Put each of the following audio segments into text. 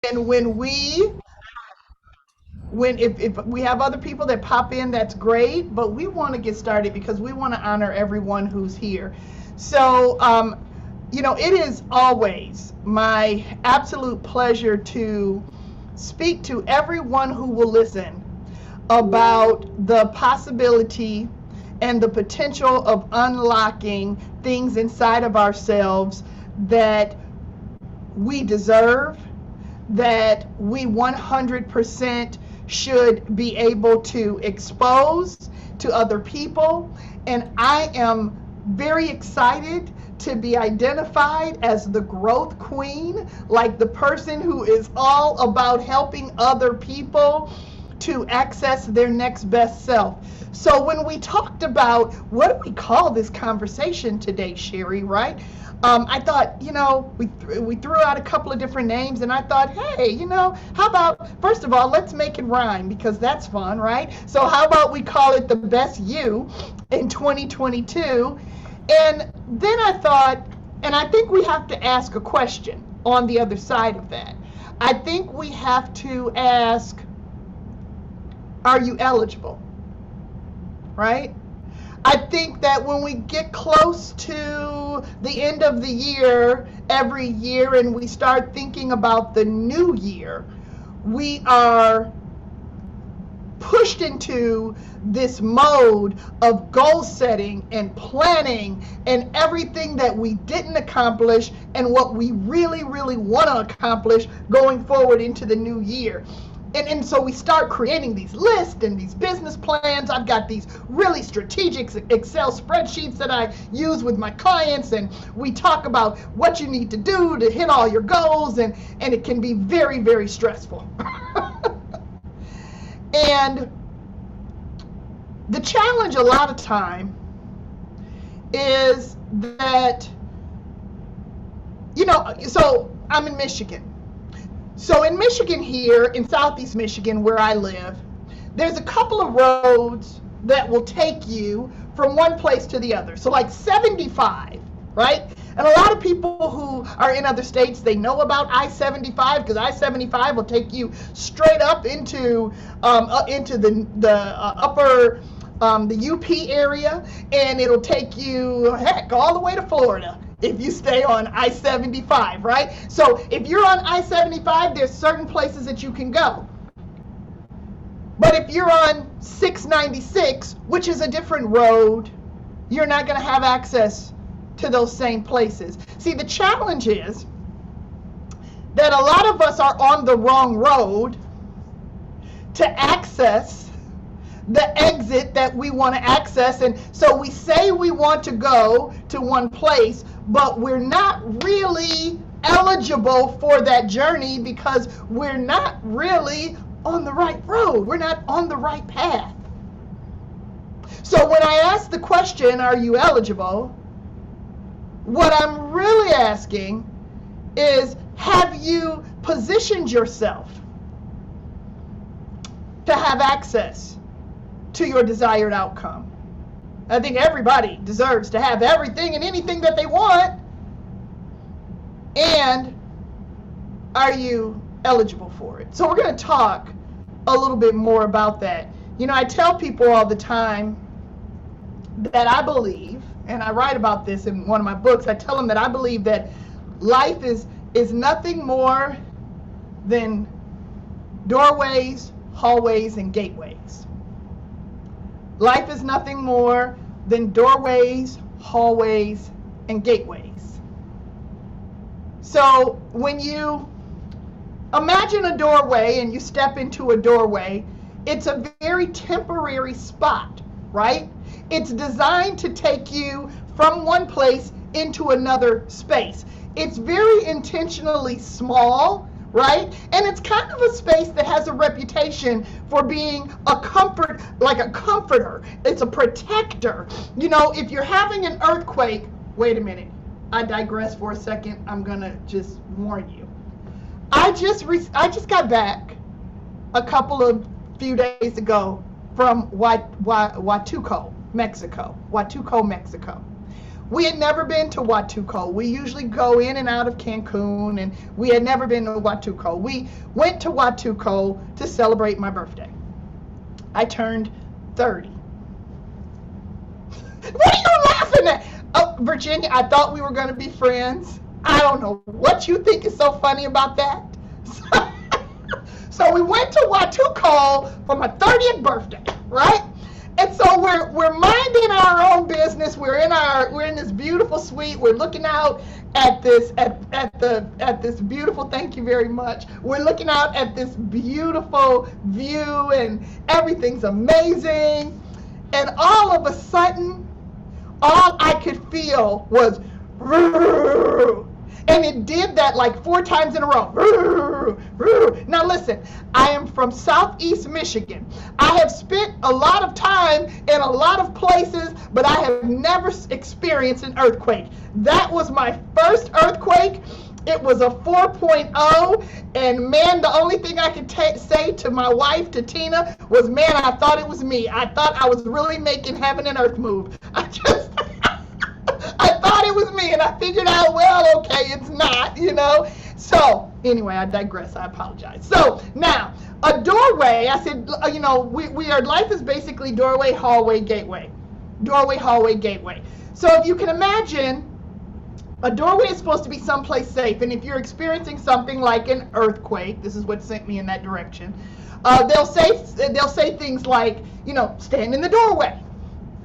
And if we have other people that pop in, that's great, but we want to get started because we want to honor everyone who's here. So, it is always my absolute pleasure to speak to everyone who will listen about the possibility and the potential of unlocking things inside of ourselves that we deserve, that we 100% should be able to expose to other people. And I am very excited to be identified as the growth queen, like the person who is all about helping other people to access their next best self. So when we talked about what do we call this conversation today, Sherry, right? I thought, we threw out a couple of different names, and I thought, hey, how about, first of all, let's make it rhyme because that's fun, right? So how about we call it the best you in 2022? And then I thought, and I think we have to ask a question on the other side of that. I think we have to ask, are you eligible? Right? I think that when we get close to the end of the year, every year, and we start thinking about the new year, we are pushed into this mode of goal setting and planning and everything that we didn't accomplish and what we really, really want to accomplish going forward into the new year. And so we start creating these lists and these business plans. I've got these really strategic Excel spreadsheets that I use with my clients, and we talk about what you need to do to hit all your goals, and it can be very, very stressful. And the challenge a lot of time is that, so I'm in Michigan. So in Michigan here, in Southeast Michigan, where I live, there's a couple of roads that will take you from one place to the other. So like 75, right? And a lot of people who are in other states, they know about I-75 because I-75 will take you straight up into the upper the UP area, and it'll take you, heck, all the way to Florida if you stay on I-75, right? So if you're on I-75, there's certain places that you can go. But if you're on 696, which is a different road, you're not going to have access to those same places. See, the challenge is that a lot of us are on the wrong road to access the exit that we want to access. And so we say we want to go to one place, but we're not really eligible for that journey because we're not really on the right road. We're not on the right path. So when I ask the question, are you eligible? What I'm really asking is, have you positioned yourself to have access to your desired outcome? I think everybody deserves to have everything and anything that they want. And are you eligible for it? So we're going to talk a little bit more about that. I tell people all the time that I believe, and I write about this in one of my books, I tell them that I believe that life is nothing more than doorways, hallways, and gateways. Life is nothing more than doorways, hallways, and gateways. So when you imagine a doorway and you step into a doorway, it's a very temporary spot, right? It's designed to take you from one place into another space. It's very intentionally small, right? And it's kind of a space that has a reputation for being a comfort, like a comforter. It's a protector. If you're having an earthquake, wait a minute, I digress for a second. I'm gonna just warn you. I just got back a couple of few days ago from Huatulco, Mexico. We had never been to Huatulco. We usually go in and out of Cancun, and we had never been to Huatulco. We went to Huatulco to celebrate my birthday. I turned 30. What are you laughing at? Oh, Virginia, I thought we were going to be friends. I don't know what you think is so funny about that. So we went to Huatulco for my 30th birthday, right? And so we're minding our own business. We're in this beautiful suite. We're looking out at this this beautiful, thank you very much. We're looking out at this beautiful view, and everything's amazing. And all of a sudden, all I could feel was, and it did that like 4 times in a row. Now listen, I am from Southeast Michigan. I have spent a lot of time in a lot of places, but I have never experienced an earthquake. That was my first earthquake. It was a 4.0, and man, the only thing I could say to my wife, to Tina, was, man, I thought it was me. I thought I was really making heaven and earth move. I thought it was me, and I figured out, well, okay, it's not, you know. So anyway, I digress. I apologize. So now, a doorway, I said, you know, our life is basically doorway, hallway, gateway. Doorway, hallway, gateway. So if you can imagine, a doorway is supposed to be someplace safe, and if you're experiencing something like an earthquake, this is what sent me in that direction, they'll say things like, you know, stand in the doorway.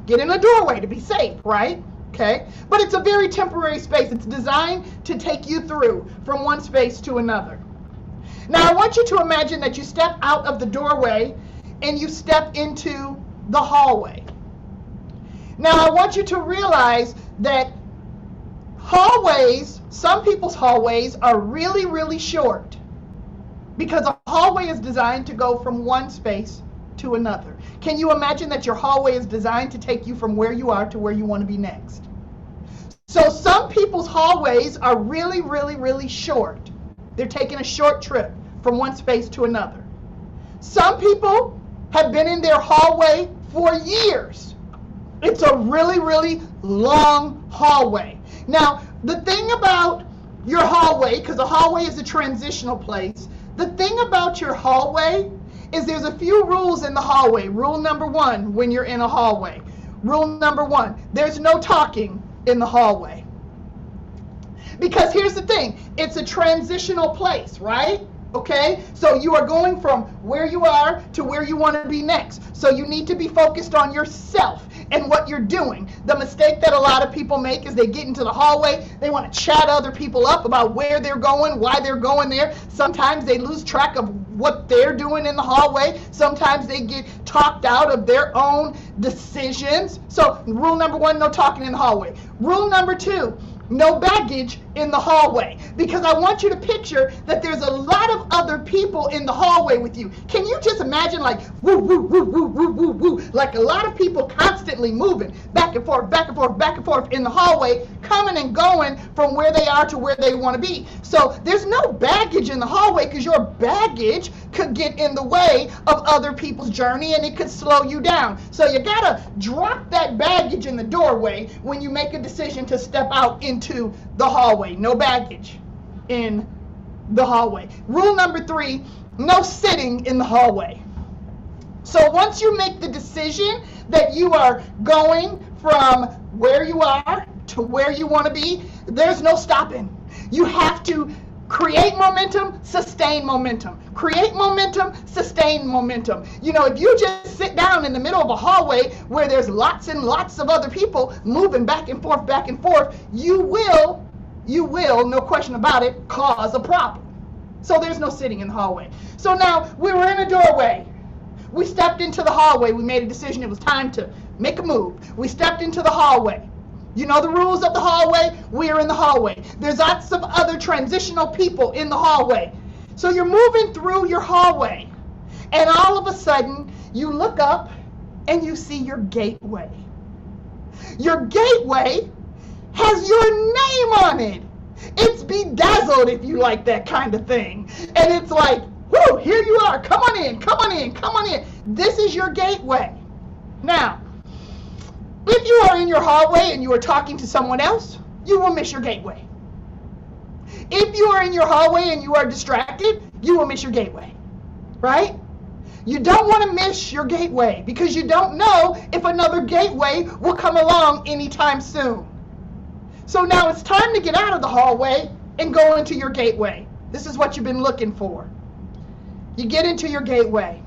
Get in a doorway to be safe, right? Okay, but it's a very temporary space. It's designed to take you through from one space to another. Now, I want you to imagine that you step out of the doorway and you step into the hallway. Now, I want you to realize that hallways, some people's hallways are really, really short, because a hallway is designed to go from one space to another. Can you imagine that your hallway is designed to take you from where you are to where you want to be next? So some people's hallways are really, really, really short. They're taking a short trip from one space to another. Some people have been in their hallway for years. It's a really, really long hallway. Now, the thing about your hallway, because a hallway is a transitional place, the thing about your hallway is there's a few rules in the hallway. Rule number 1, when you're in a hallway. Rule number 1, there's no talking in the hallway. Because here's the thing, it's a transitional place, right? Okay, so you are going from where you are to where you want to be next. So you need to be focused on yourself and what you're doing. The mistake that a lot of people make is they get into the hallway, they want to chat other people up about where they're going, why they're going there. Sometimes they lose track of what they're doing in the hallway. Sometimes they get talked out of their own decisions. So rule number 1, no talking in the hallway. Rule number 2, no baggage in the hallway, because I want you to picture that there's a lot of other people in the hallway with you. Can you just imagine, like, woo, woo, woo, woo, woo, woo, woo, like a lot of people constantly moving back and forth, back and forth, back and forth in the hallway, coming and going from where they are to where they want to be. So there's no baggage in the hallway, because your baggage could get in the way of other people's journey, and it could slow you down. So you gotta drop that baggage in the doorway when you make a decision to step out into the hallway. No baggage in the hallway. Rule number 3, no sitting in the hallway. So once you make the decision that you are going from where you are to where you want to be, there's no stopping. You have to create momentum, sustain momentum. Create momentum, sustain momentum. You know, if you just sit down in the middle of a hallway where there's lots and lots of other people moving back and forth, you will, no question about it, cause a problem. So there's no sitting in the hallway. So now we were in a doorway. We stepped into the hallway. We made a decision. It was time to make a move. We stepped into the hallway. You know the rules of the hallway? We are in the hallway. There's lots of other transitional people in the hallway. So you're moving through your hallway, and all of a sudden you look up and you see your gateway. Your gateway has your name on it. It's bedazzled, if you like that kind of thing. And it's like, whoo, here you are. Come on in, come on in, come on in. This is your gateway. Now, If you are in your hallway and you are talking to someone else, you will miss your gateway. If you are in your hallway and you are distracted, you will miss your gateway, right? You don't want to miss your gateway because you don't know if another gateway will come along anytime soon. So now it's time to get out of the hallway and go into your gateway. This is what you've been looking for. You get into your gateway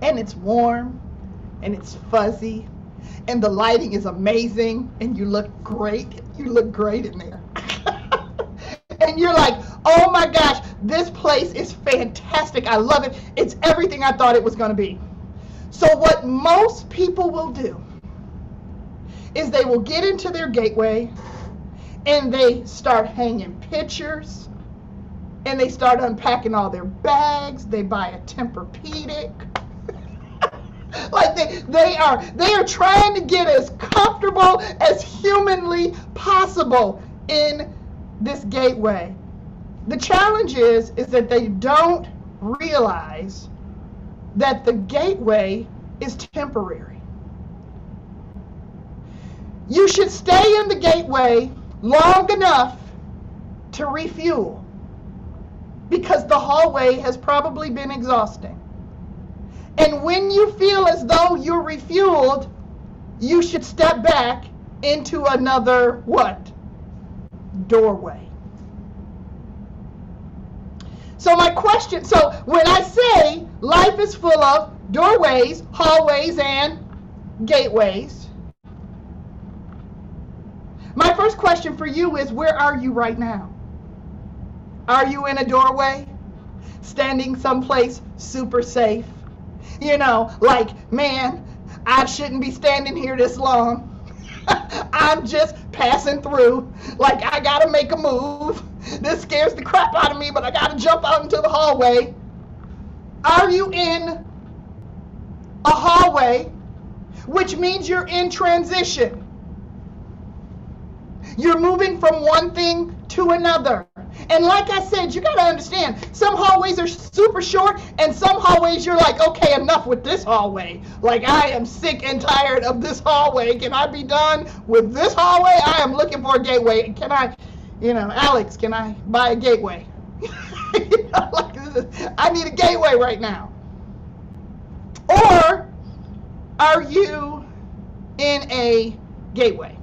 and it's warm and it's fuzzy and the lighting is amazing and you look great. You look great in there. And you're like, oh my gosh, this place is fantastic. I love it. It's everything I thought it was going to be. So what most people will do is they will get into their gateway and they start hanging pictures and they start unpacking all their bags. They buy a Tempur-Pedic. Like they are trying to get as comfortable as humanly possible in this gateway. The challenge is that they don't realize that the gateway is temporary. You should stay in the gateway long enough to refuel because the hallway has probably been exhausting. And when you feel as though you're refueled, you should step back into another what? Doorway. So my question, so when I say life is full of doorways, hallways, and gateways, my first question for you is, where are you right now? Are you in a doorway? Standing someplace super safe? You know, like, man, I shouldn't be standing here this long. I'm just passing through. Like, I gotta make a move. This scares the crap out of me, but I gotta jump out into the hallway. Are you in a hallway, which means you're in transition? You're moving from one thing to another. And like I said, you got to understand, some hallways are super short and some hallways you're like, okay, enough with this hallway. Like, I am sick and tired of this hallway. Can I be done with this hallway? I am looking for a gateway. Can I, Alex, can I buy a gateway? I need a gateway right now. Or are you in a gateway?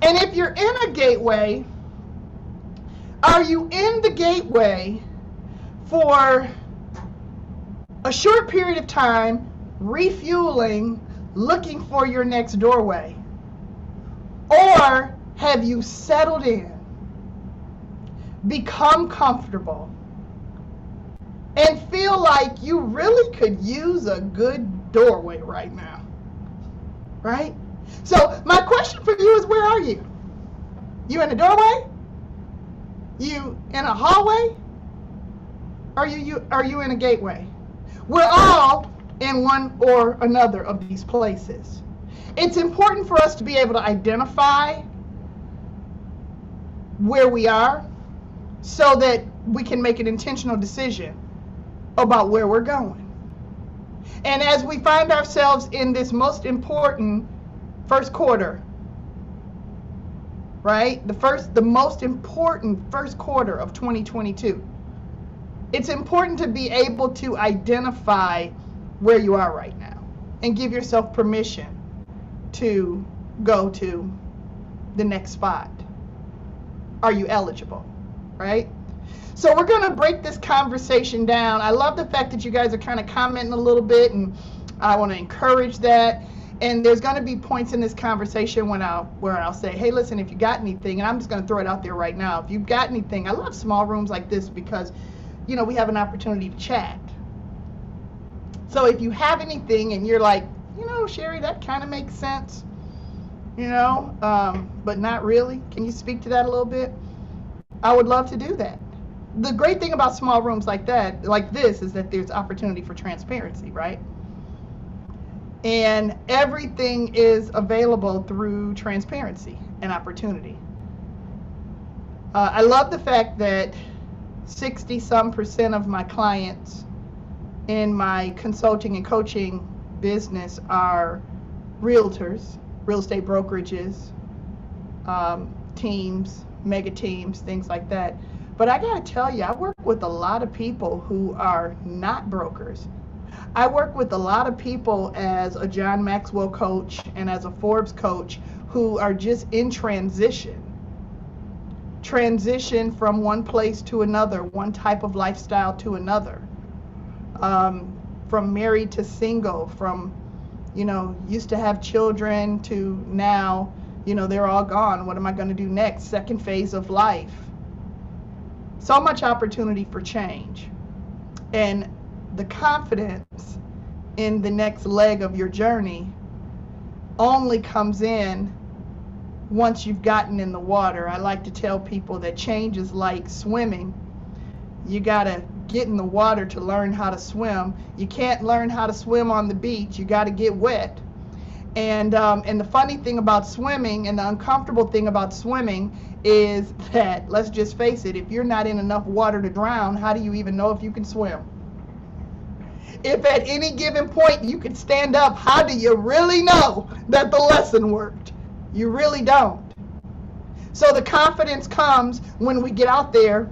And if you're in a gateway, are you in the gateway for a short period of time, refueling, looking for your next doorway? Or have you settled in, become comfortable, and feel like you really could use a good doorway right now? Right? So my question for you is, where are you? You in a doorway? You in a hallway? Are you in a gateway? We're all in one or another of these places. It's important for us to be able to identify where we are so that we can make an intentional decision about where we're going. And as we find ourselves in this most important first quarter, right? The most important first quarter of 2022. It's important to be able to identify where you are right now and give yourself permission to go to the next spot. Are you eligible, right? So we're going to break this conversation down. I love the fact that you guys are kind of commenting a little bit, and I want to encourage that. And there's going to be points in this conversation where I'll say, hey, listen, if you got anything, and I'm just going to throw it out there right now. If you've got anything, I love small rooms like this because, we have an opportunity to chat. So if you have anything and you're like, Sherry, that kind of makes sense, but not really. Can you speak to that a little bit? I would love to do that. The great thing about small rooms like this, is that there's opportunity for transparency, right? And everything is available through transparency and opportunity. I love the fact that 60% of my clients in my consulting and coaching business are realtors, real estate brokerages, teams, mega teams, things like that. But I gotta tell you, I work with a lot of people who are not brokers. I work with a lot of people as a John Maxwell coach and as a Forbes coach who are just in transition from one place to another, one type of lifestyle to another, from married to single, from, used to have children to now, they're all gone. What am I going to do next? Second phase of life. So much opportunity for change. And the confidence in the next leg of your journey only comes in once you've gotten in the water. I like to tell people that change is like swimming. You got to get in the water to learn how to swim. You can't learn how to swim on the beach. You got to get wet. And the funny thing about swimming and the uncomfortable thing about swimming is that, let's just face it, if you're not in enough water to drown, how do you even know if you can swim? If at any given point you could stand up, how do you really know that the lesson worked? You really don't. So the confidence comes when we get out there,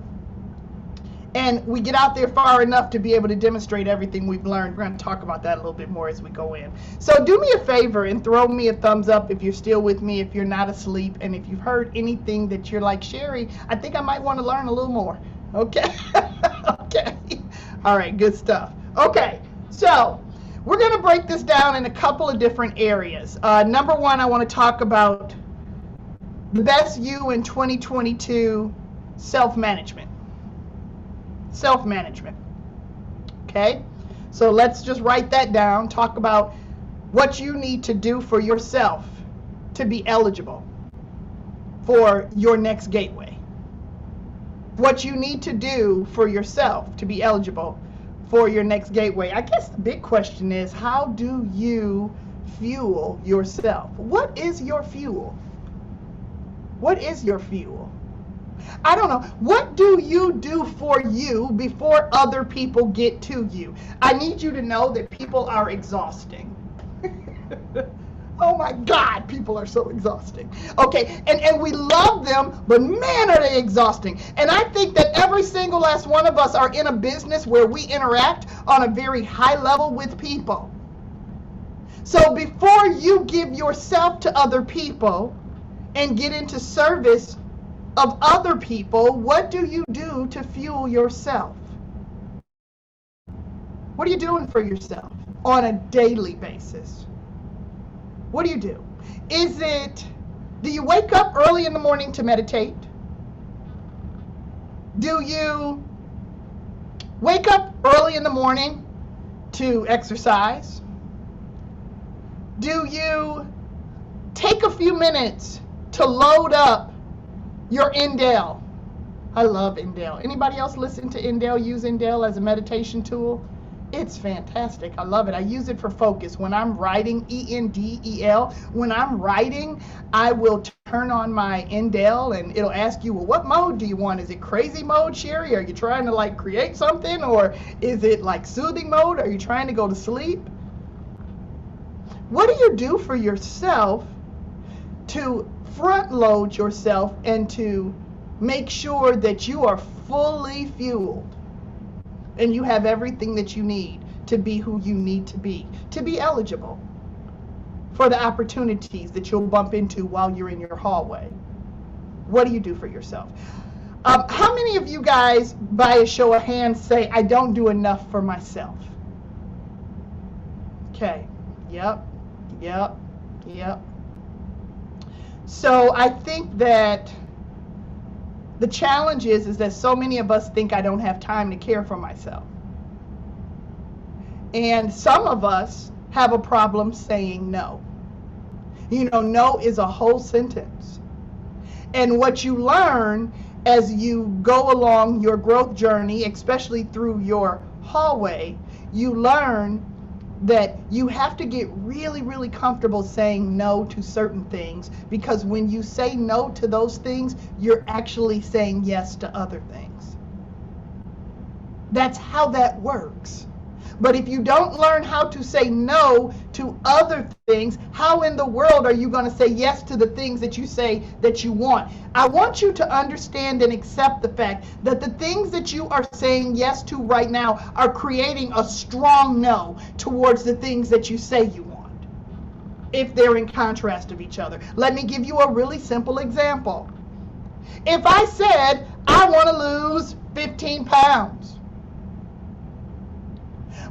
and we get out there far enough to be able to demonstrate everything we've learned. We're going to talk about that a little bit more as we go in. So do me a favor and throw me a thumbs up if you're still with me, if you're not asleep, and if you've heard anything that you're like, Sherry, I think I might want to learn a little more. Okay? Okay. All right, good stuff. Okay, so we're going to break this down in a couple of different areas. Number one, I want to talk about the best you in 2022, self-management. Self-management. Okay? So let's just write that down. Talk about what you need to do for yourself to be eligible for your next gateway. What you need to do for yourself to be eligible for your next gateway. I guess the big question is, how do you fuel yourself? What is your fuel? What is your fuel? I don't know. What do you do for you before other people get to you? I need you to know that people are exhausting. Oh my God, people are so exhausting. Okay, and we love them, but man, are they exhausting. And I think that every single last one of us are in a business where we interact on a very high level with people. So before you give yourself to other people and get into service of other people, what do you do to fuel yourself? What are you doing for yourself on a daily basis? What do you do? Do you wake up early in the morning to meditate? Do you wake up early in the morning to exercise? Do you take a few minutes to load up your Indel? I love Indel. Anybody else listen to Indel, use Indel as a meditation tool? It's fantastic. I love it. I use it for focus. When I'm writing, Endel, when I'm writing, I will turn on my Indel and it'll ask you, well, what mode do you want? Is it crazy mode, Sherry? Are you trying to like create something? Or is it like soothing mode? Are you trying to go to sleep? What do you do for yourself to front load yourself and to make sure that you are fully fueled and you have everything that you need to be who you need to be eligible for the opportunities that you'll bump into while you're in your hallway? What do you do for yourself? How many of you guys, by a show of hands, say, I don't do enough for myself? Okay. Yep. So I think that the challenge is that so many of us think I don't have time to care for myself. And some of us have a problem saying no. No is a whole sentence. And what you learn as you go along your growth journey, especially through your hallway, you learn that you have to get really, really comfortable saying no to certain things, because when you say no to those things, you're actually saying yes to other things. That's how that works. But if you don't learn how to say no to other things, how in the world are you going to say yes to the things that you say that you want? I want you to understand and accept the fact that the things that you are saying yes to right now are creating a strong no towards the things that you say you want, if they're in contrast of each other. Let me give you a really simple example. If I said, I want to lose 15 pounds,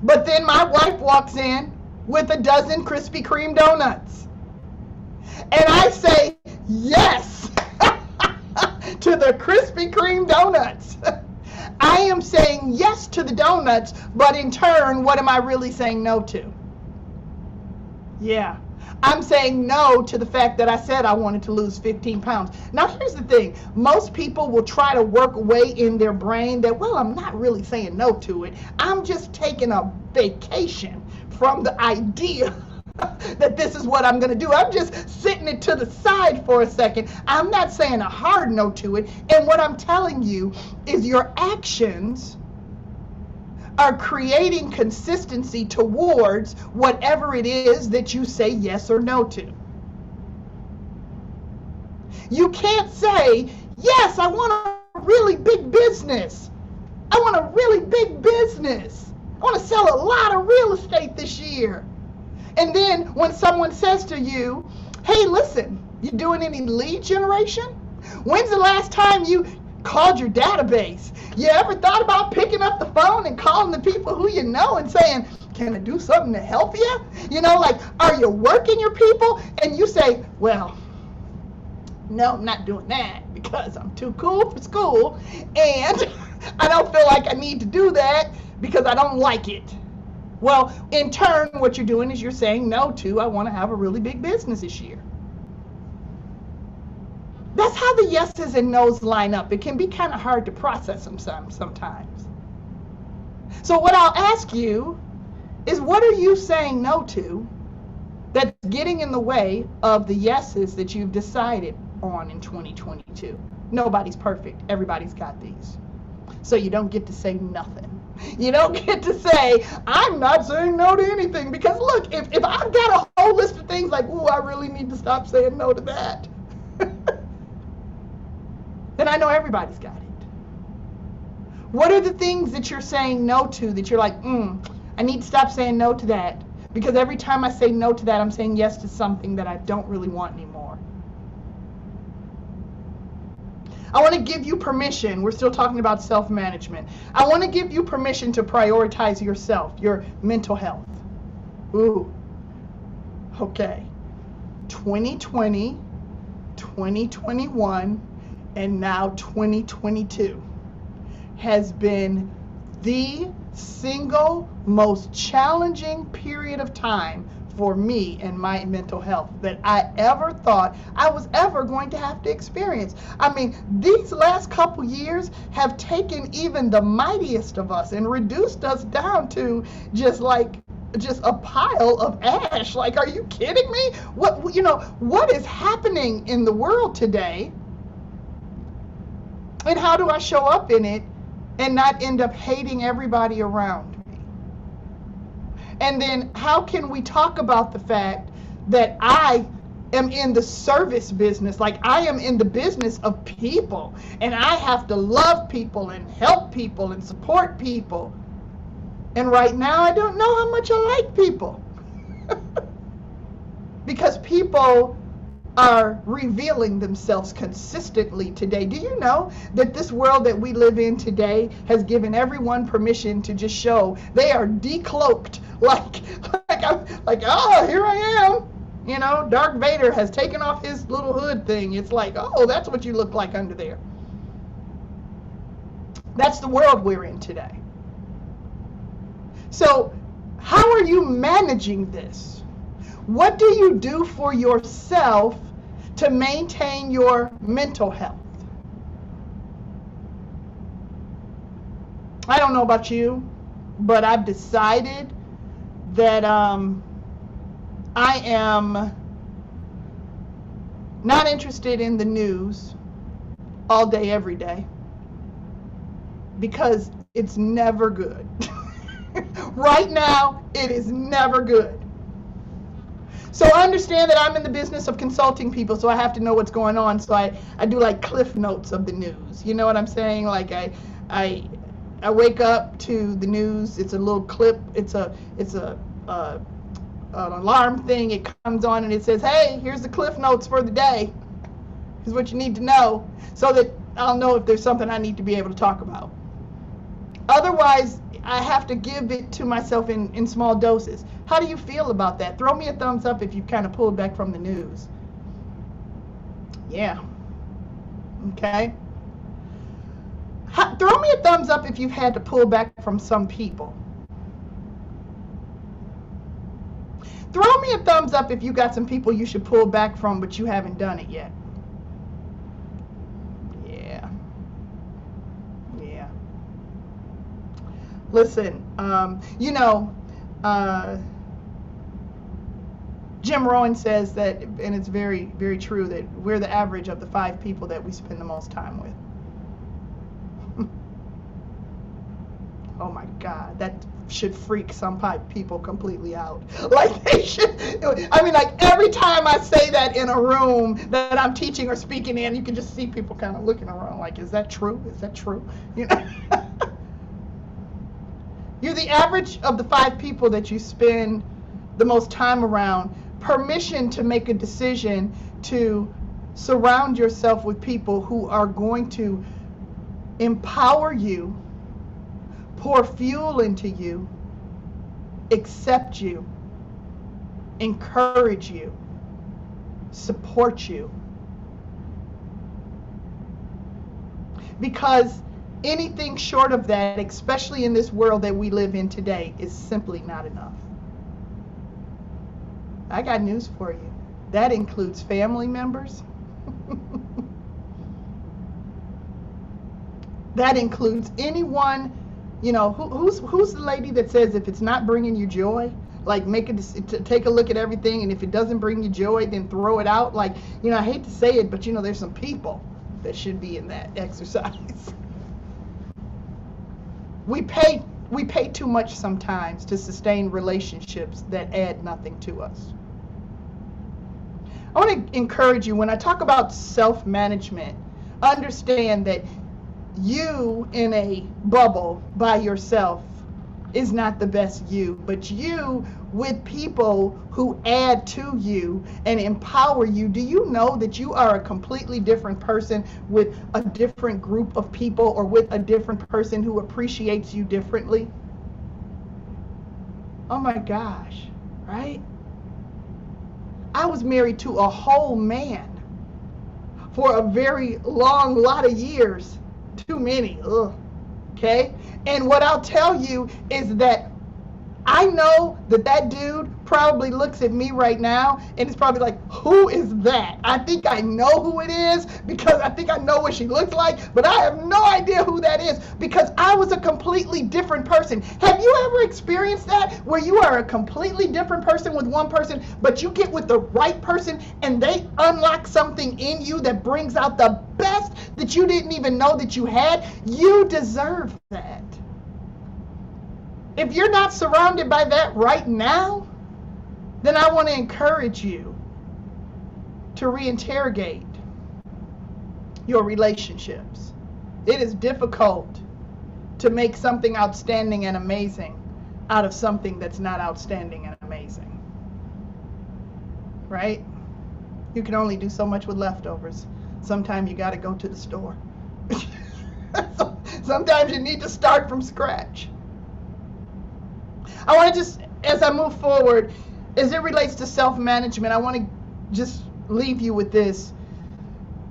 but then my wife walks in with a dozen Krispy Kreme donuts, and I say yes to the Krispy Kreme donuts. I am saying yes to the donuts, but in turn, what am I really saying no to? Yeah, I'm saying no to the fact that I said I wanted to lose 15 pounds. Now, here's the thing. Most people will try to work away in their brain that, well, I'm not really saying no to it. I'm just taking a vacation from the idea that this is what I'm going to do. I'm just sitting it to the side for a second. I'm not saying a hard no to it. And what I'm telling you is your actions are creating consistency towards whatever it is that you say yes or no to. You can't say, yes, I want a really big business. I want a really big business. I want to sell a lot of real estate this year. And then when someone says to you, hey, listen, you doing any lead generation? When's the last time you called your database? You ever thought about picking up the phone and calling the people who you know and saying, can I do something to help you? You know, like, are you working your people? And you say, well, no, I'm not doing that because I'm too cool for school and I don't feel like I need to do that because I don't like it. Well, in turn, what you're doing is you're saying no to, I want to have a really big business this year. That's how the yeses and nos line up. It can be kind of hard to process them sometimes. So what I'll ask you is, what are you saying no to that's getting in the way of the yeses that you've decided on in 2022? Nobody's perfect. Everybody's got these. So you don't get to say nothing. You don't get to say, I'm not saying no to anything. Because look, if I've got a whole list of things like, ooh, I really need to stop saying no to that, then I know everybody's got it. What are the things that you're saying no to that you're like, I need to stop saying no to that, because every time I say no to that, I'm saying yes to something that I don't really want anymore. I want to give you permission. We're still talking about self-management. I want to give you permission to prioritize yourself, your mental health. Ooh, okay. 2020, 2021, and now 2022 has been the single most challenging period of time for me and my mental health that I ever thought I was ever going to have to experience. I mean, these last couple years have taken even the mightiest of us and reduced us down to just a pile of ash. Like, are you kidding me? What is happening in the world today? And how do I show up in it and not end up hating everybody around me? And then how can we talk about the fact that I am in the service business, like I am in the business of people, and I have to love people and help people and support people. And right now I don't know how much I like people. Because people are revealing themselves consistently today. Do you know that this world that we live in today has given everyone permission to just show they are decloaked, like oh, here I am. You know, Darth Vader has taken off his little hood thing. It's like, oh, that's what you look like under there. That's the world we're in today. So, how are you managing this? What do you do for yourself to maintain your mental health? I don't know about you, but I've decided that I am not interested in the news all day, every day, because it's never good. Right now, it is never good. So understand that I'm in the business of consulting people, so I have to know what's going on. So I do like cliff notes of the news. You know what I'm saying? Like I wake up to the news. It's a little clip. It's an alarm thing. It comes on and it says, "Hey, here's the cliff notes for the day. Here's what you need to know," so that I'll know if there's something I need to be able to talk about. Otherwise, I have to give it to myself in small doses. How do you feel about that? Throw me a thumbs up if you've kind of pulled back from the news. Yeah. Okay. Throw me a thumbs up if you've had to pull back from some people. Throw me a thumbs up if you got some people you should pull back from, but you haven't done it yet. Yeah. Yeah. Listen, Jim Rohn says that, and it's very, very true, that we're the average of the 5 people that we spend the most time with. Oh my God, that should freak some people completely out. Like they should, I mean, like every time I say that in a room that I'm teaching or speaking in, you can just see people kind of looking around like, is that true? Is that true? You know? You're the average of the 5 people that you spend the most time around. Permission to make a decision to surround yourself with people who are going to empower you, pour fuel into you, accept you, encourage you, support you. Because anything short of that, especially in this world that we live in today, is simply not enough. I got news for you. That includes family members. That includes anyone, who's the lady that says if it's not bringing you joy, like take a look at everything, and if it doesn't bring you joy, then throw it out. Like, I hate to say it, but there's some people that should be in that exercise. We pay too much sometimes to sustain relationships that add nothing to us. I want to encourage you, when I talk about self-management, understand that you in a bubble by yourself is not the best you, but you with people who add to you and empower you. Do you know that you are a completely different person with a different group of people, or with a different person who appreciates you differently? Oh my gosh, right? I was married to a whole man for a very long lot of years. Too many. Ugh. Okay? And what I'll tell you is that I know that dude probably looks at me right now and is probably like, who is that? I think I know who it is because I think I know what she looks like, but I have no idea who that is because I was a completely different person. Have you ever experienced that, where you are a completely different person with one person, but you get with the right person and they unlock something in you that brings out the best that you didn't even know that you had? You deserve that. If you're not surrounded by that right now, then I want to encourage you to reinterrogate your relationships. It is difficult to make something outstanding and amazing out of something that's not outstanding and amazing. Right? You can only do so much with leftovers. Sometimes you got to go to the store. Sometimes you need to start from scratch. I want to just, as I move forward, as it relates to self-management, I want to just leave you with this,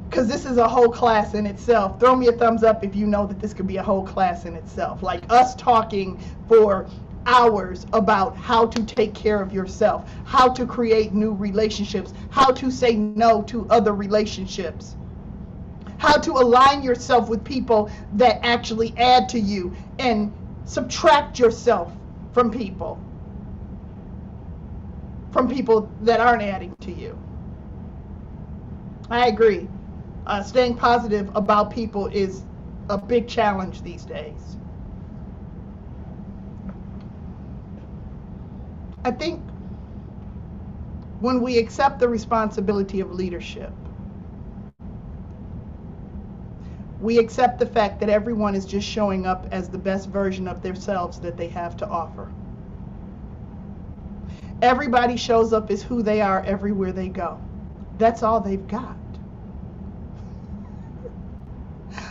because this is a whole class in itself. Throw me a thumbs up if you know that this could be a whole class in itself. Like us talking for hours about how to take care of yourself, how to create new relationships, how to say no to other relationships, how to align yourself with people that actually add to you, and subtract yourself from people that aren't adding to you. I agree. Staying positive about people is a big challenge these days. I think when we accept the responsibility of leadership, we accept the fact that everyone is just showing up as the best version of themselves that they have to offer. Everybody shows up as who they are everywhere they go. That's all they've got.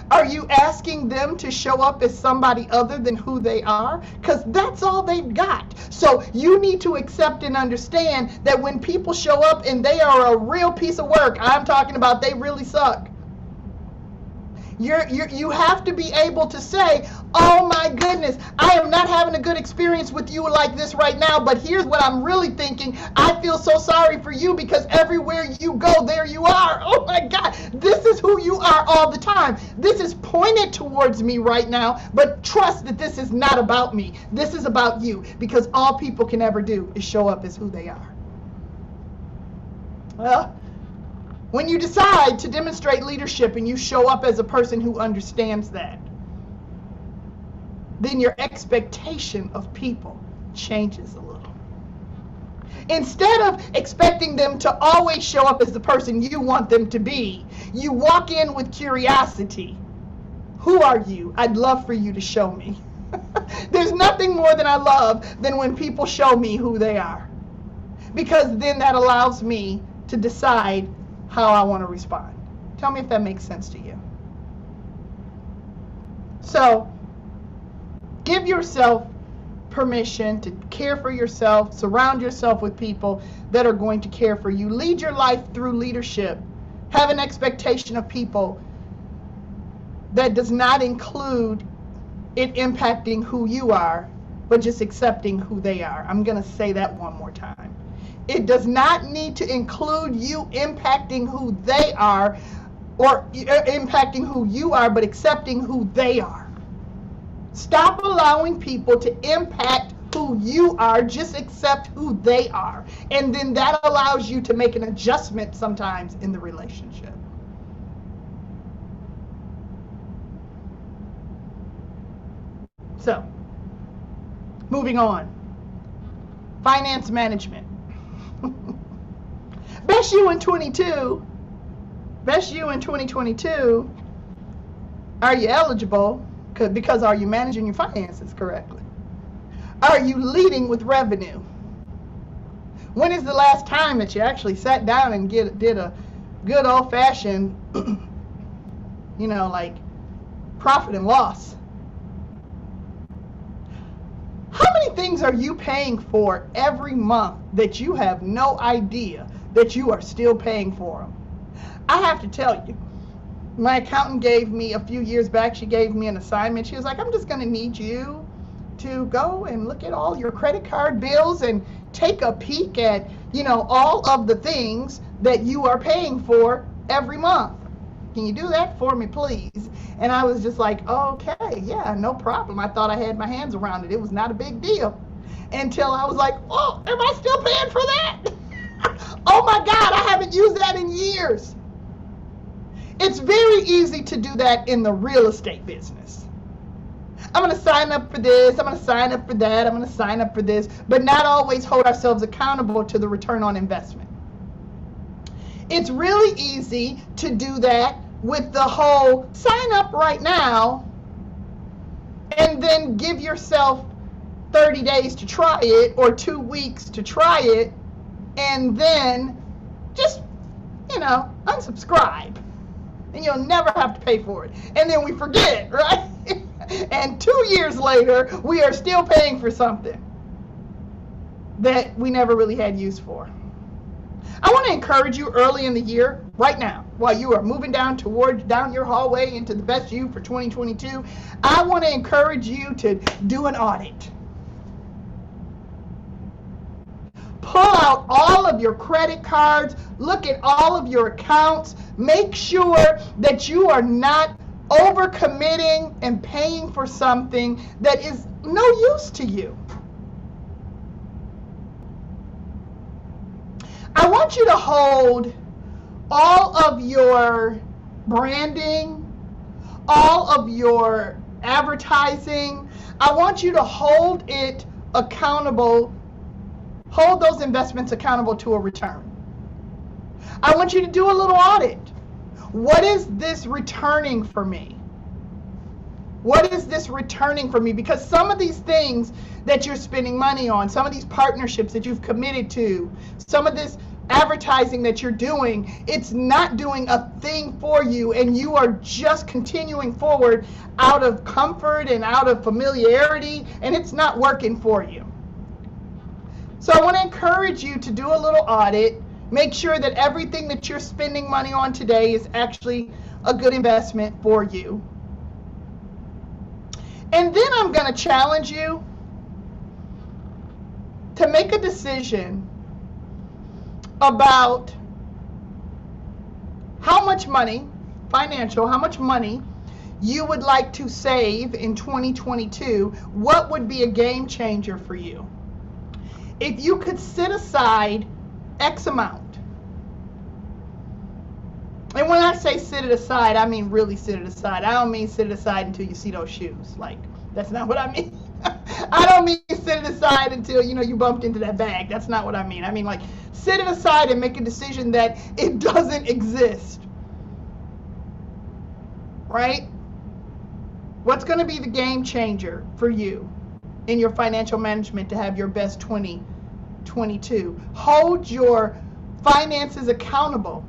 Are you asking them to show up as somebody other than who they are? Because that's all they've got. So you need to accept and understand that when people show up and they are a real piece of work, I'm talking about they really suck. You have to be able to say, oh my goodness, I am not having a good experience with you like this right now, but here's what I'm really thinking. I feel so sorry for you because everywhere you go, there you are. Oh my God, this is who you are all the time. This is pointed towards me right now, but trust that this is not about me. This is about you, because all people can ever do is show up as who they are. Well, when you decide to demonstrate leadership and you show up as a person who understands that, then your expectation of people changes a little. Instead of expecting them to always show up as the person you want them to be, you walk in with curiosity. Who are you? I'd love for you to show me. There's nothing more than I love than when people show me who they are, because then that allows me to decide how I want to respond. Tell me if that makes sense to you. So, give yourself permission to care for yourself. Surround yourself with people that are going to care for you. Lead your life through leadership. Have an expectation of people that does not include it impacting who you are, but just accepting who they are. I'm going to say that one more time. It does not need to include you impacting who they are or impacting who you are, but accepting who they are. Stop allowing people to impact who you are. Just accept who they are. And then that allows you to make an adjustment sometimes in the relationship. So, moving on. Finance management. Best you in 2022, are you eligible? Because are you managing your finances correctly? Are you leading with revenue? When is the last time that you actually sat down and did a good old-fashioned, like profit and loss? How many things are you paying for every month that you have no idea that you are still paying for them? I have to tell you, my accountant gave me a few years back, she gave me an assignment. She was like, I'm just going to need you to go and look at all your credit card bills and take a peek at, all of the things that you are paying for every month. Can you do that for me, please? And I was just like, okay, yeah, no problem. I thought I had my hands around it. It was not a big deal. Until I was like, oh, am I still paying for that? Oh my God, I haven't used that in years. It's very easy to do that in the real estate business. I'm going to sign up for this. I'm going to sign up for that. I'm going to sign up for this. But not always hold ourselves accountable to the return on investment. It's really easy to do that with the whole sign up right now and then give yourself 30 days to try it or 2 weeks to try it and then just, unsubscribe. And you'll never have to pay for it. And then we forget, right? And 2 years later, we are still paying for something that we never really had use for. I want to encourage you early in the year, right now, while you are moving down your hallway into the best you for 2022, I want to encourage you to do an audit. Pull out all of your credit cards, look at all of your accounts, make sure that you are not overcommitting and paying for something that is no use to you. I want you to hold all of your branding, all of your advertising. I want you to hold it accountable Hold those investments accountable to a return. I want you to do a little audit. What is this returning for me? What is this returning for me? Because some of these things that you're spending money on, some of these partnerships that you've committed to, some of this advertising that you're doing, it's not doing a thing for you, and you are just continuing forward out of comfort and out of familiarity, and it's not working for you. So I want to encourage you to do a little audit. Make sure that everything that you're spending money on today is actually a good investment for you. And then I'm going to challenge you to make a decision about how much money, how much money you would like to save in 2022. What would be a game changer for you? If you could set aside X amount. And when I say set it aside, I mean really set it aside. I don't mean set it aside until you see those shoes. Like, that's not what I mean. I don't mean set it aside until, you bumped into that bag. That's not what I mean. I mean, like, set it aside and make a decision that it doesn't exist. Right? What's going to be the game changer for you in your financial management to have your best 2022? Hold your finances accountable.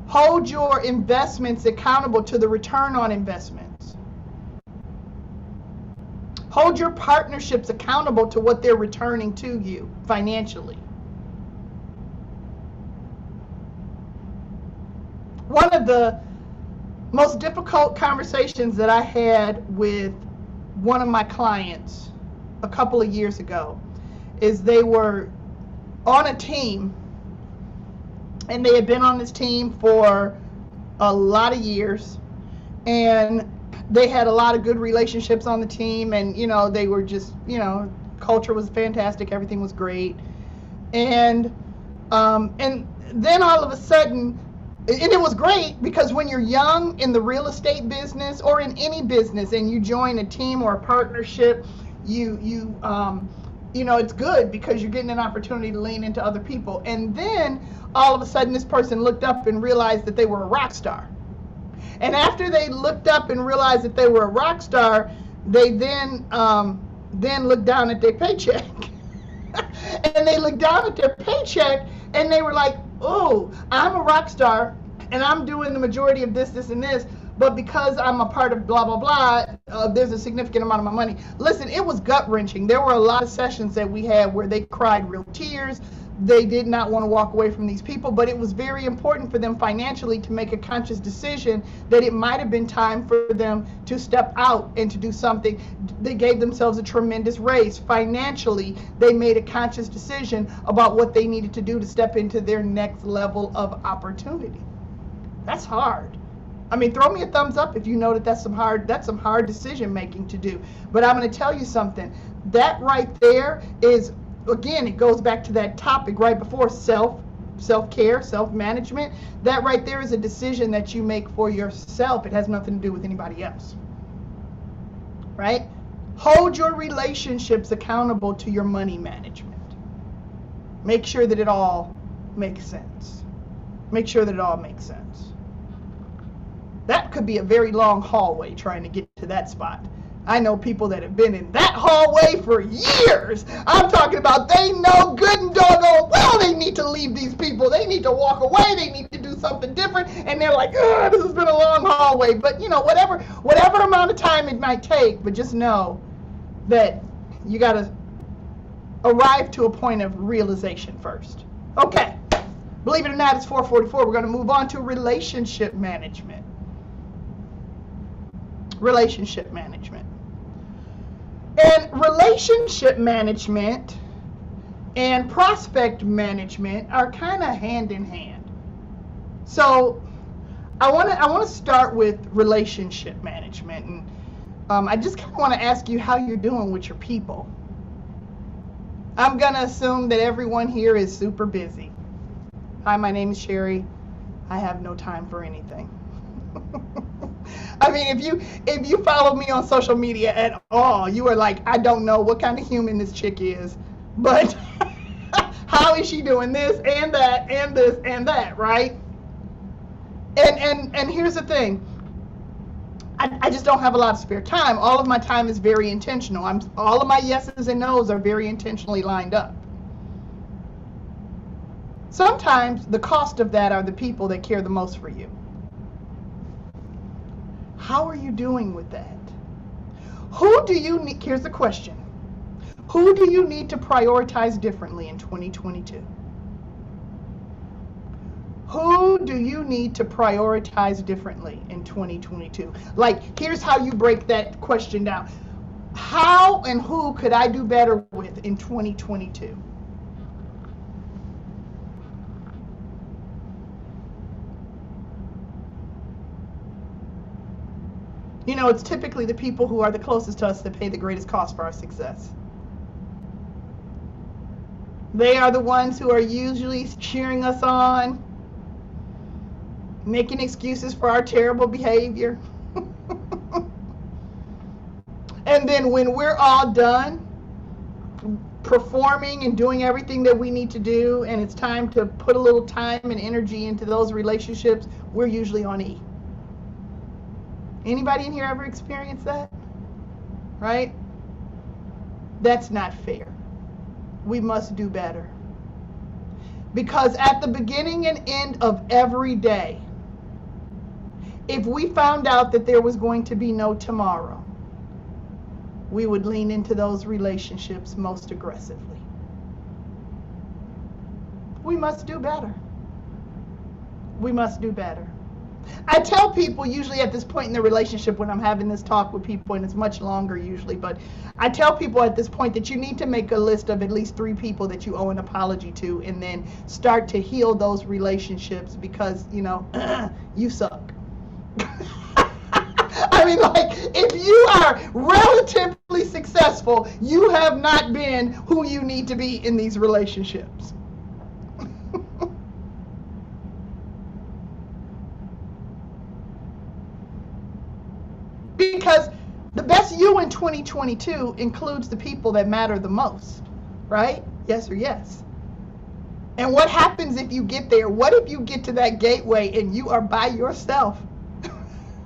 Hold your investments accountable to the return on investments. Hold your partnerships accountable to what they're returning to you financially. One of the most difficult conversations that I had with one of my clients a couple of years ago is they were on a team, and they had been on this team for a lot of years, and they had a lot of good relationships on the team, and they were just, culture was fantastic, everything was great, and then all of a sudden, and it was great because when you're young in the real estate business or in any business and you join a team or a partnership, it's good because you're getting an opportunity to lean into other people. And then all of a sudden this person looked up and realized that they were a rock star. And after they looked up and realized that they were a rock star, they then looked down at their paycheck. And they looked down at their paycheck and they were like, oh, I'm a rock star and I'm doing the majority of this, and this, but because I'm a part of blah, blah, blah, there's a significant amount of my money. Listen, it was gut-wrenching. There were a lot of sessions that we had where they cried real tears. They did not want to walk away from these people, but it was very important for them financially to make a conscious decision that it might have been time for them to step out and to do something. They gave themselves a tremendous raise. Financially, they made a conscious decision about what they needed to do to step into their next level of opportunity. That's hard. I mean, throw me a thumbs up if you know that that's some hard decision making to do. But I'm going to tell you something. That right there is, again, it goes back to that topic right before, self-care, self-management. That right there is a decision that you make for yourself. It has nothing to do with anybody else. Right? Hold your relationships accountable to your money management. Make sure that it all makes sense. Make sure that it all makes sense. That could be a very long hallway trying to get to that spot. I know people that have been in that hallway for years. I'm talking about they know good and doggone well they need to leave these people. They need to walk away. They need to do something different. And they're like, this has been a long hallway. But, whatever amount of time it might take, but just know that you got to arrive to a point of realization first. Okay. Believe it or not, it's 4:44. We're going to move on to relationship management. Relationship management. And relationship management and prospect management are kind of hand in hand. So I want to start with relationship management, and I just kind of want to ask you how you're doing with your people. I'm going to assume that everyone here is super busy. Hi, my name is Sherry. I have no time for anything. I mean, if you follow me on social media at all, you are like, I don't know what kind of human this chick is, but how is she doing this and that and this and that, right? And here's the thing. I just don't have a lot of spare time. All of my time is very intentional. All of my yeses and nos are very intentionally lined up. Sometimes the cost of that are the people that care the most for you. How are you doing with that? Who do you need? Here's the question. Who do you need to prioritize differently in 2022? Who do you need to prioritize differently in 2022? Like, here's how you break that question down. How and who could I do better with in 2022? You know, it's typically the people who are the closest to us that pay the greatest cost for our success. They are the ones who are usually cheering us on, making excuses for our terrible behavior. And then when we're all done performing and doing everything that we need to do, and it's time to put a little time and energy into those relationships, we're usually on E. Anybody in here ever experienced that? Right? That's not fair. We must do better. Because at the beginning and end of every day, if we found out that there was going to be no tomorrow, we would lean into those relationships most aggressively. We must do better. We must do better. I tell people usually at this point in the relationship when I'm having this talk with people, and it's much longer usually, but I tell people at this point that you need to make a list of at least 3 people that you owe an apology to, and then start to heal those relationships because, you know, you suck. I mean, like, if you are relatively successful, you have not been who you need to be in these relationships. Because the best you in 2022 includes the people that matter the most, right? Yes or yes? And what happens if you get there? What if you get to that gateway and you are by yourself?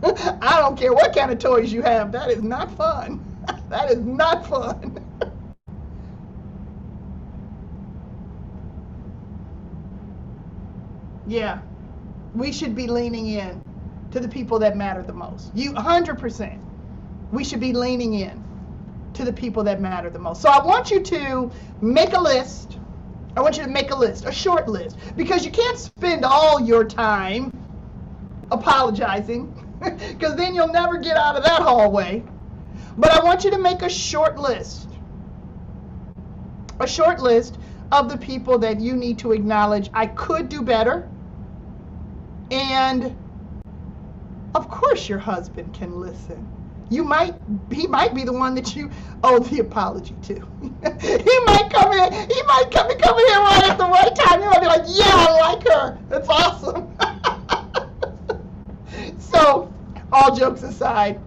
I don't care what kind of toys you have. That is not fun. That is not fun. Yeah, we should be leaning in to the people that matter the most. 100%. We should be leaning in to the people that matter the most. So I want you to make a list. I want you to make a list, a short list, because you can't spend all your time apologizing, because then you'll never get out of that hallway. But I want you to make a short list of the people that you need to acknowledge, I could do better. And of course your husband can listen. He might be the one that you owe the apology to. He might come in right at the right time. You might be like, yeah, I like her. That's awesome. So, all jokes aside,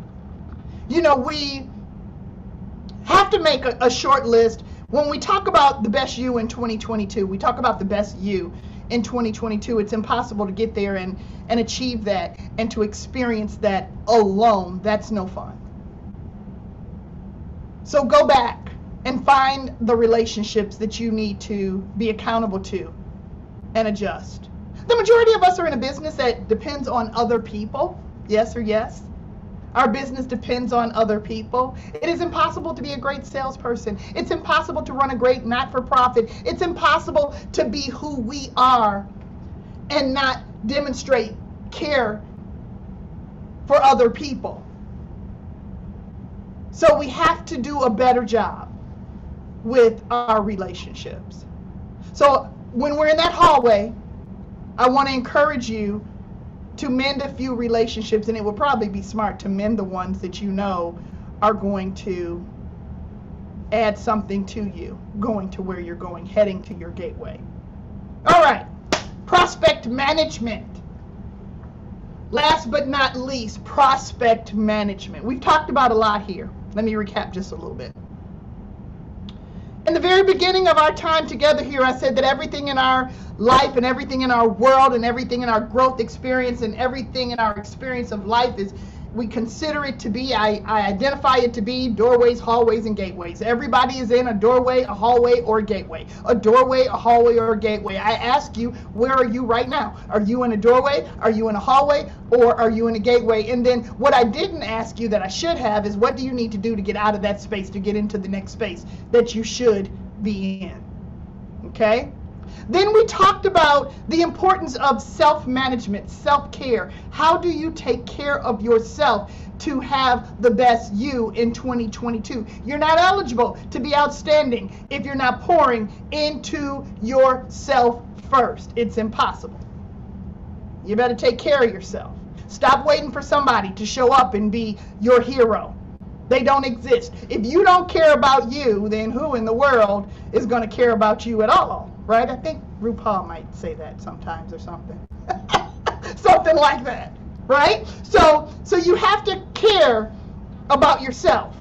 you know, we have to make a short list. When we talk about the best you in 2022, we talk about the best you in 2022. It's impossible to get there and achieve that and to experience that alone. That's no fun. So go back and find the relationships that you need to be accountable to and adjust. The majority of us are in a business that depends on other people. Yes or yes? Our business depends on other people. It is impossible to be a great salesperson. It's impossible to run a great not-for-profit. It's impossible to be who we are and not demonstrate care for other people. So we have to do a better job with our relationships. So when we're in that hallway, I want to encourage you to mend a few relationships, and it will probably be smart to mend the ones that you know are going to add something to you, going to where you're going, heading to your gateway. All right, prospect management. Last but not least, prospect management. We've talked about a lot here. Let me recap just a little bit. In the very beginning of our time together here, I said that everything in our life and everything in our world and everything in our growth experience and everything in our experience of life is, we consider it to be, I identify it to be doorways, hallways, and gateways. Everybody is in a doorway, a hallway, or a gateway. A doorway, a hallway, or a gateway. I ask you, where are you right now? Are you in a doorway? Are you in a hallway? Or are you in a gateway? And then what I didn't ask you that I should have is, what do you need to do to get out of that space, to get into the next space that you should be in? Okay? Then we talked about the importance of self-management, self-care. How do you take care of yourself to have the best you in 2022? You're not eligible to be outstanding if you're not pouring into yourself first. It's impossible. You better take care of yourself. Stop waiting for somebody to show up and be your hero. They don't exist. If you don't care about you, then who in the world is going to care about you at all? Right? I think RuPaul might say that sometimes or something. Something like that. Right? So you have to care about yourself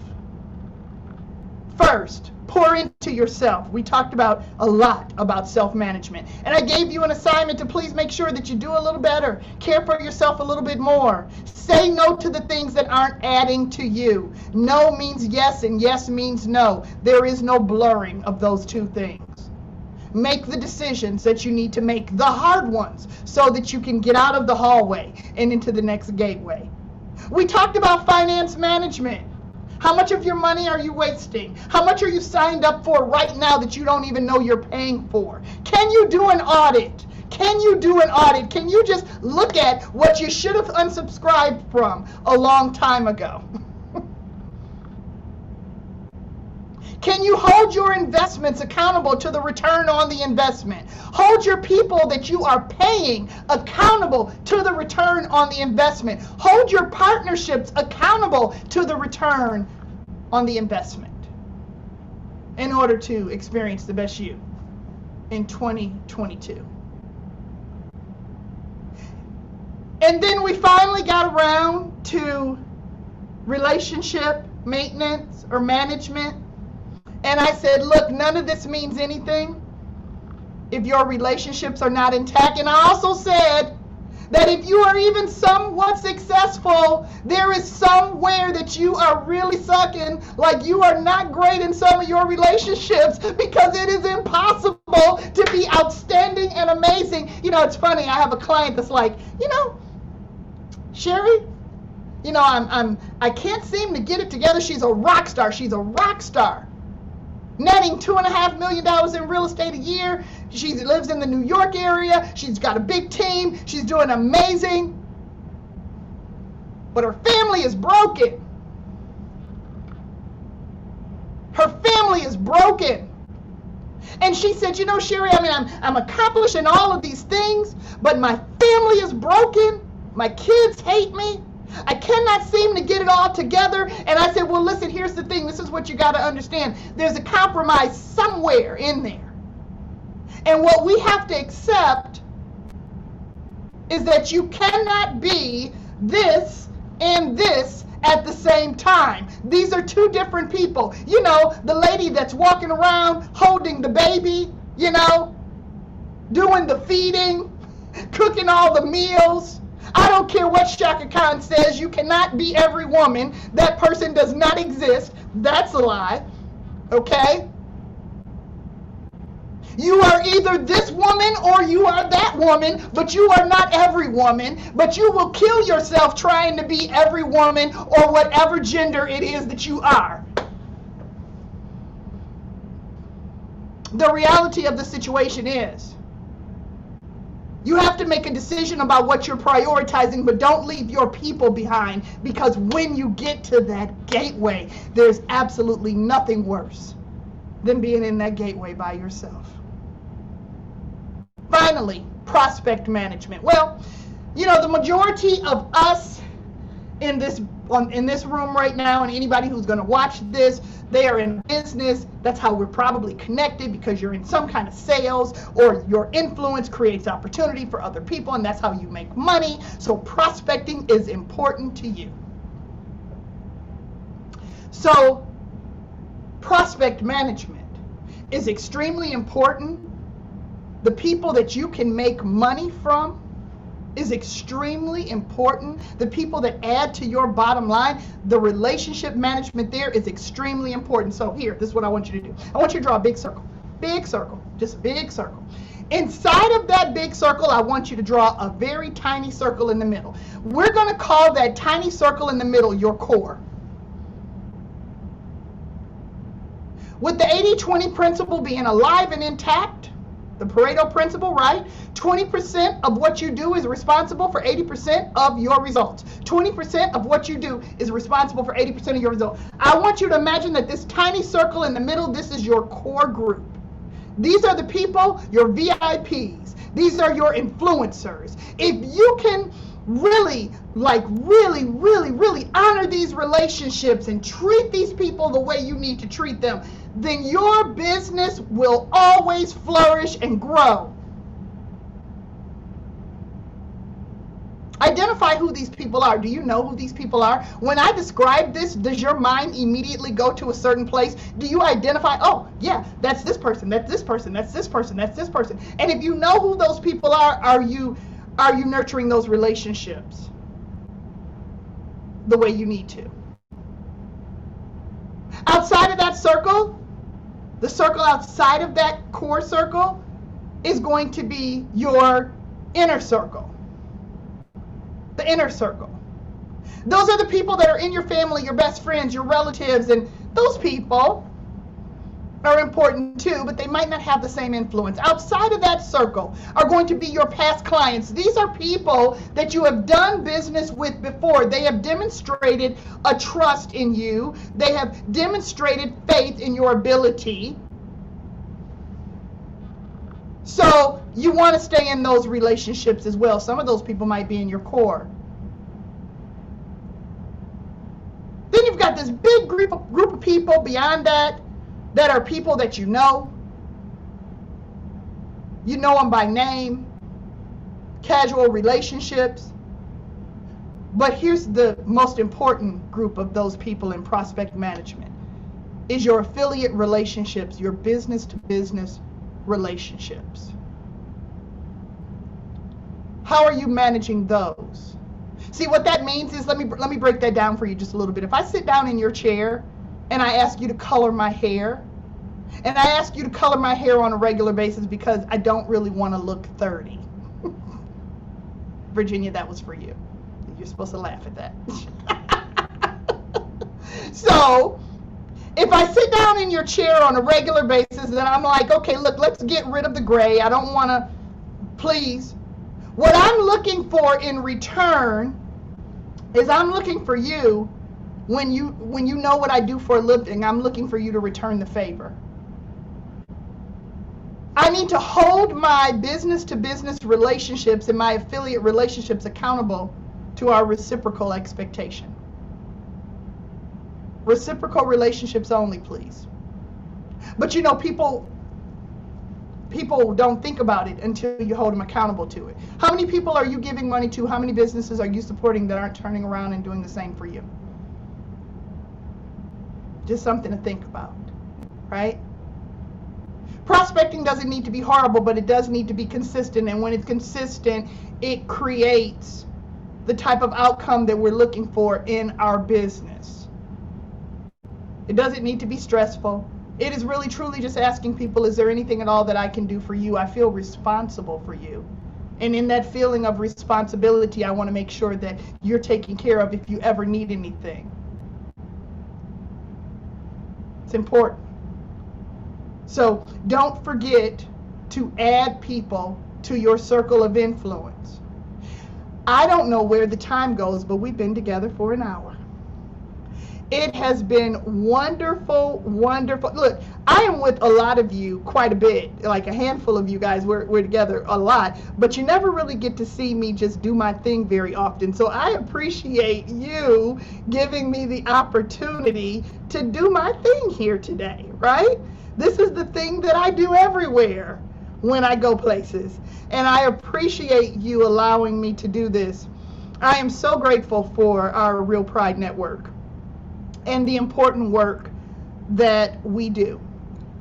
first. Pour into yourself. We talked about a lot about self-management. And I gave you an assignment to please make sure that you do a little better. Care for yourself a little bit more. Say no to the things that aren't adding to you. No means yes and yes means no. There is no blurring of those two things. Make the decisions that you need to make, the hard ones, so that you can get out of the hallway and into the next gateway. We talked about finance management. How much of your money are you wasting? How much are you signed up for right now that you don't even know you're paying for? Can you do an audit? Can you do an audit? Can you just look at what you should have unsubscribed from a long time ago? Can you hold your investments accountable to the return on the investment? Hold your people that you are paying accountable to the return on the investment. Hold your partnerships accountable to the return on the investment in order to experience the best you in 2022. And then we finally got around to relationship maintenance or management. And I said, look, none of this means anything if your relationships are not intact. And I also said that if you are even somewhat successful, there is somewhere that you are really sucking, like you are not great in some of your relationships, because it is impossible to be outstanding and amazing. You know, it's funny. I have a client that's like, Sherry, I can't seem to get it together. She's a rock star. She's a rock star. Netting $2.5 million in real estate a year. She lives in the New York area. She's got a big team. She's doing amazing. But her family is broken. Her family is broken. And she said, Sherry, I'm accomplishing all of these things, but my family is broken. My kids hate me. I cannot seem to get it all together. And I said, well, listen, here's the thing. This is what you got to understand. There's a compromise somewhere in there. And what we have to accept is that you cannot be this and this at the same time. These are two different people. The lady that's walking around holding the baby, doing the feeding, cooking all the meals. I don't care what Shaka Khan says. You cannot be every woman. That person does not exist. That's a lie. Okay? You are either this woman or you are that woman, but you are not every woman. But you will kill yourself trying to be every woman or whatever gender it is that you are. The reality of the situation is, you have to make a decision about what you're prioritizing, but don't leave your people behind, because when you get to that gateway, there's absolutely nothing worse than being in that gateway by yourself. Finally, prospect management. Well, the majority of us in this in this room right now, and anybody who's going to watch this, they are in business. That's how we're probably connected, because you're in some kind of sales, or your influence creates opportunity for other people, and that's how you make money. So prospecting is important to you. So prospect management is extremely important. The people that you can make money from is extremely important. The people that add to your bottom line, the relationship management there is extremely important. So here, this is what I want you to do. I want you to draw a big circle, just a big circle. Inside of that big circle, I want you to draw a very tiny circle in the middle. We're going to call that tiny circle in the middle your core. With the 80-20 principle being alive and intact, the Pareto Principle, right? 20% of what you do is responsible for 80% of your results. 20% of what you do is responsible for 80% of your results. I want you to imagine that this tiny circle in the middle, this is your core group. These are the people, your VIPs. These are your influencers. If you can really honor these relationships and treat these people the way you need to treat them, then your business will always flourish and grow. Identify who these people are. Do you know who these people are? When I describe this, does your mind immediately go to a certain place? Do you identify, oh, yeah, that's this person, that's this person, that's this person, that's this person? And if you know who those people are you nurturing those relationships the way you need to? Outside of that circle, the circle outside of that core circle is going to be your inner circle. The inner circle. Those are the people that are in your family, your best friends, your relatives, and those people are important too, but they might not have the same influence. Outside of that circle are going to be your past clients. These are people that you have done business with before. They have demonstrated a trust in you. They have demonstrated faith in your ability. So you want to stay in those relationships as well. Some of those people might be in your core. Then you've got this big group of people beyond that are people that you know. You know them by name, casual relationships. But here's the most important group of those people in prospect management, is your affiliate relationships, your business-to-business relationships. How are you managing those? See, what that means is, let me break that down for you just a little bit. If I sit down in your chair and I ask you to color my hair, and I ask you to color my hair on a regular basis because I don't really want to look 30. Virginia, that was for you. You're supposed to laugh at that. So, if I sit down in your chair on a regular basis and I'm like, okay, look, let's get rid of the gray. I don't want to, please. What I'm looking for in return is I'm looking for you, when you know what I do for a living, I'm looking for you to return the favor. I need to hold my business-to-business relationships and my affiliate relationships accountable to our reciprocal expectation. Reciprocal relationships only, please. But you know, people don't think about it until you hold them accountable to it. How many people are you giving money to? How many businesses are you supporting that aren't turning around and doing the same for you? Just something to think about, right? Prospecting doesn't need to be horrible, but it does need to be consistent. And when it's consistent, it creates the type of outcome that we're looking for in our business. It doesn't need to be stressful. It is really, truly just asking people, is there anything at all that I can do for you? I feel responsible for you. And in that feeling of responsibility, I want to make sure that you're taken care of if you ever need anything. It's important. So don't forget to add people to your circle of influence. I don't know where the time goes, but we've been together for an hour. It has been wonderful, wonderful. Look, I am with a lot of you quite a bit, like a handful of you guys. We're together a lot, but you never really get to see me just do my thing very often. So I appreciate you giving me the opportunity to do my thing here today, right? This is the thing that I do everywhere when I go places. And I appreciate you allowing me to do this. I am so grateful for our Real Pride Network and the important work that we do.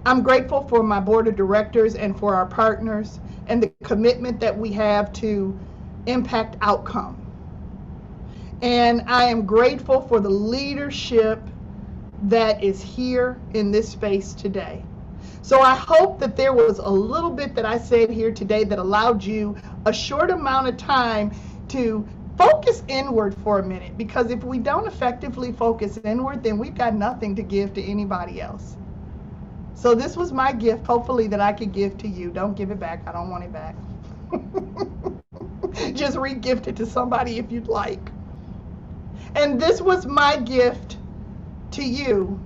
I'm grateful for my board of directors and for our partners and the commitment that we have to impact outcome. And I am grateful for the leadership that is here in this space today. So I hope that there was a little bit that I said here today that allowed you a short amount of time to focus inward for a minute, because if we don't effectively focus inward, then we've got nothing to give to anybody else. So this was my gift, hopefully, that I could give to you. Don't give it back. I don't want it back. Just re-gift it to somebody if you'd like. And this was my gift to you,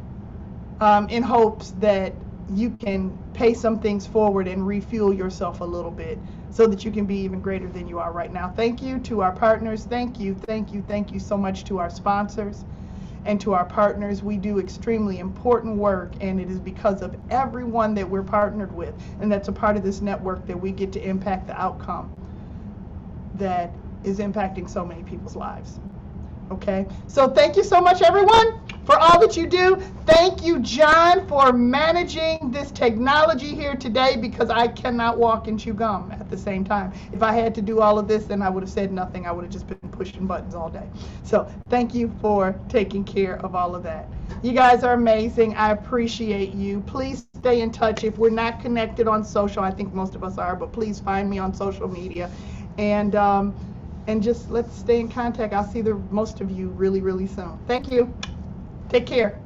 in hopes that you can pay some things forward and refuel yourself a little bit so that you can be even greater than you are right now. Thank you to our partners. Thank you so much to our sponsors and to our partners. We do extremely important work, and it is because of everyone that we're partnered with and that's a part of this network that we get to impact the outcome that is impacting so many people's lives. Okay, so thank you so much, everyone, for all that you do. Thank you, John, for managing this technology here today, because I cannot walk and chew gum at the same time. If I had to do all of this, then I would have said nothing. I would have just been pushing buttons all day. So thank you for taking care of all of that. You guys are amazing. I appreciate you. Please stay in touch. If we're not connected on social, I think most of us are, but please find me on social media. And just let's stay in contact. I'll see most of you really, really soon. Thank you. Take care.